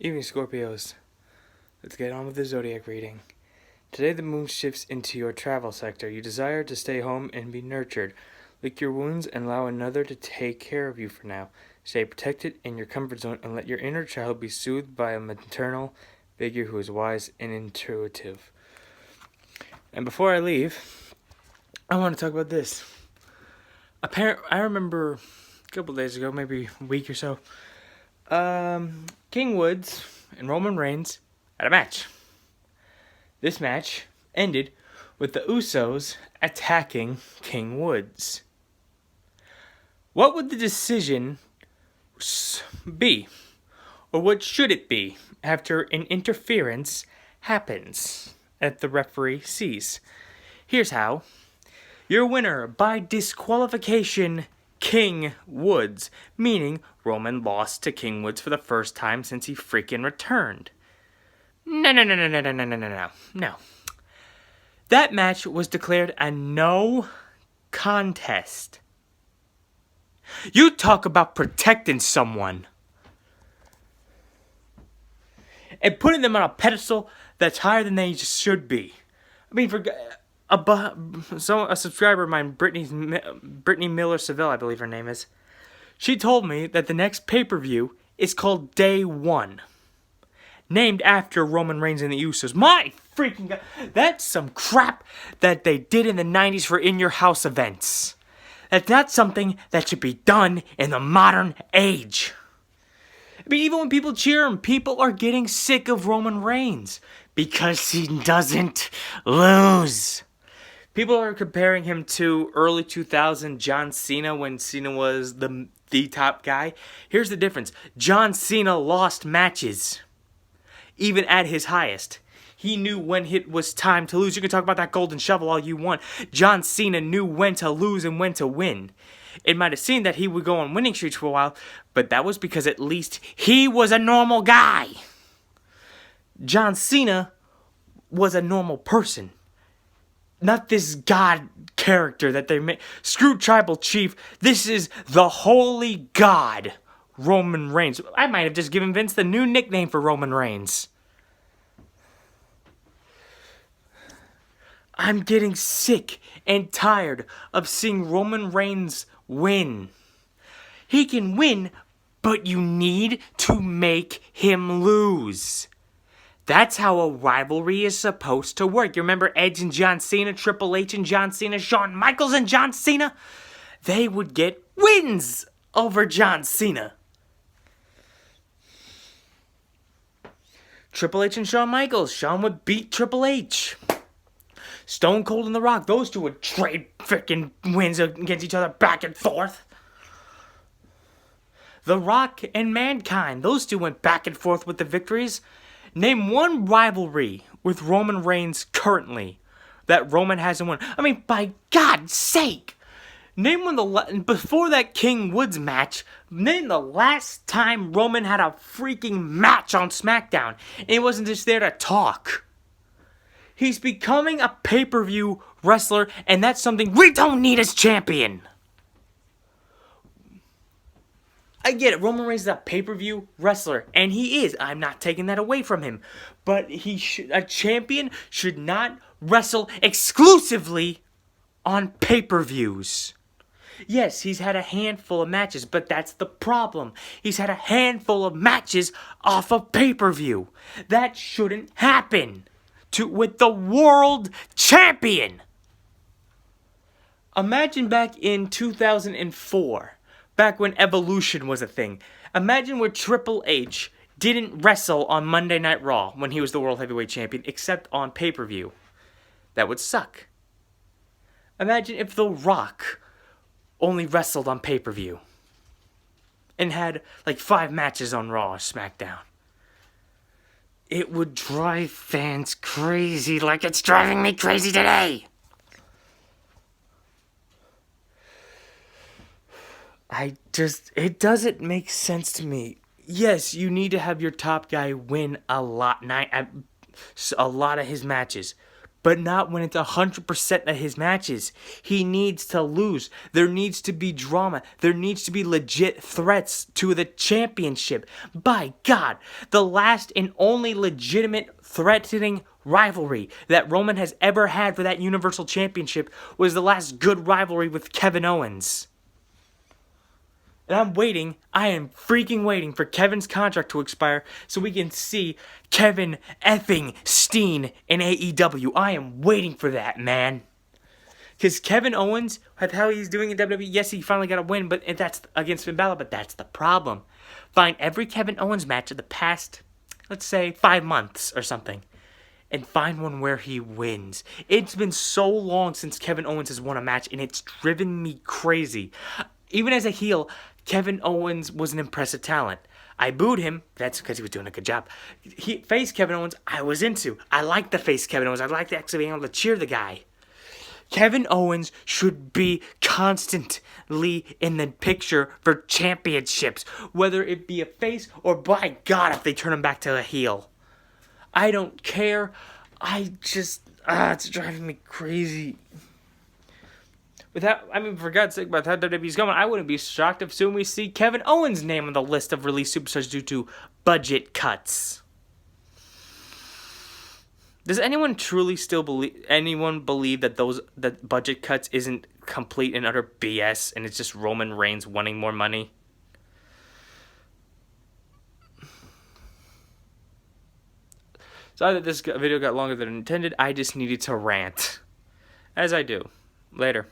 Evening, Scorpios. Let's get on with the Zodiac reading. Today the moon shifts into your travel sector. You desire to stay home and be nurtured. Lick your wounds and allow another to take care of you for now. Stay protected in your comfort zone and let your inner child be soothed by a maternal figure who is wise and intuitive. And before I leave, I want to talk about this. I remember a couple days ago, maybe a week or so, King Woods and Roman Reigns had a match. This match ended with the Usos attacking King Woods. What would the decision be? Or what should it be after an interference happens that the referee sees? Here's how. Your winner by disqualification, King Woods, meaning Roman lost to King Woods for the first time since he freaking returned. No. That match was declared a no contest. You talk about protecting someone and putting them on a pedestal that's higher than they should be. I mean, for a subscriber of mine, Brittany Miller Seville, I believe her name is, she told me that the next pay-per-view is called Day 1. Named after Roman Reigns and the Usos. My freaking God. That's some crap that they did in the 90s for in-your-house events. That's not something that should be done in the modern age. I mean, even when people cheer him, people are getting sick of Roman Reigns because he doesn't lose. People are comparing him to early 2000 John Cena when Cena was the top guy. Here's the difference. John Cena lost matches. Even at his highest. He knew when it was time to lose. You can talk about that golden shovel all you want. John Cena knew when to lose and when to win. It might have seemed that he would go on winning streaks for a while, but that was because at least he was a normal guy. John Cena was a normal person. Not this god character that they made. Screw Tribal Chief. This is the holy god, Roman Reigns. I might have just given Vince the new nickname for Roman Reigns. I'm getting sick and tired of seeing Roman Reigns win. He can win, but you need to make him lose. That's how a rivalry is supposed to work. You remember Edge and John Cena, Triple H and John Cena, Shawn Michaels and John Cena? They would get wins over John Cena. Triple H and Shawn Michaels. Shawn would beat Triple H. Stone Cold and The Rock. Those two would trade freaking wins against each other back and forth. The Rock and Mankind. Those two went back and forth with the victories. Name one rivalry with Roman Reigns currently that Roman hasn't won. I mean, by God's sake. Name when before that King Woods match, name the last time Roman had a freaking match on SmackDown. And he wasn't just there to talk. He's becoming a pay-per-view wrestler, and that's something we don't need as champion. I get it. Roman Reigns is a pay-per-view wrestler, and he is. I'm not taking that away from him. But a champion should not wrestle exclusively on pay-per-views. Yes, he's had a handful of matches, but that's the problem. He's had a handful of matches off of pay-per-view. That shouldn't happen with the world champion. Imagine back in 2004, back when Evolution was a thing. Imagine where Triple H didn't wrestle on Monday Night Raw when he was the World Heavyweight Champion, except on pay-per-view. That would suck. Imagine if The Rock only wrestled on pay-per-view and had like 5 matches on Raw or SmackDown. It would drive fans crazy like it's driving me crazy today. It doesn't make sense to me. Yes, you need to have your top guy win a lot of his matches. but not when it's 100% of his matches. He needs to lose. There needs to be drama. There needs to be legit threats to the championship. By God, the last and only legitimate threatening rivalry that Roman has ever had for that Universal Championship was the last good rivalry with Kevin Owens. And I'm waiting, I am freaking waiting for Kevin's contract to expire so we can see Kevin effing Steen in AEW. I am waiting for that, man. Because Kevin Owens, with how he's doing in WWE, yes, he finally got a win, but that's against Finn Balor, but that's the problem. Find every Kevin Owens match of the past, let's say, 5 months or something, and find one where he wins. It's been so long since Kevin Owens has won a match, and it's driven me crazy. Even as a heel, Kevin Owens was an impressive talent. I booed him. That's because he was doing a good job. Face Kevin Owens, I was into. I liked the face Kevin Owens. I liked actually being able to cheer the guy. Kevin Owens should be constantly in the picture for championships, whether it be a face or, by God, if they turn him back to a heel. I don't care. It's driving me crazy. For God's sake, by the time WWE's going, I wouldn't be shocked if soon we see Kevin Owens' name on the list of released superstars due to budget cuts. Does anyone truly still believe that budget cuts isn't complete and utter BS and it's just Roman Reigns wanting more money? Sorry that this video got longer than intended. I just needed to rant. As I do. Later.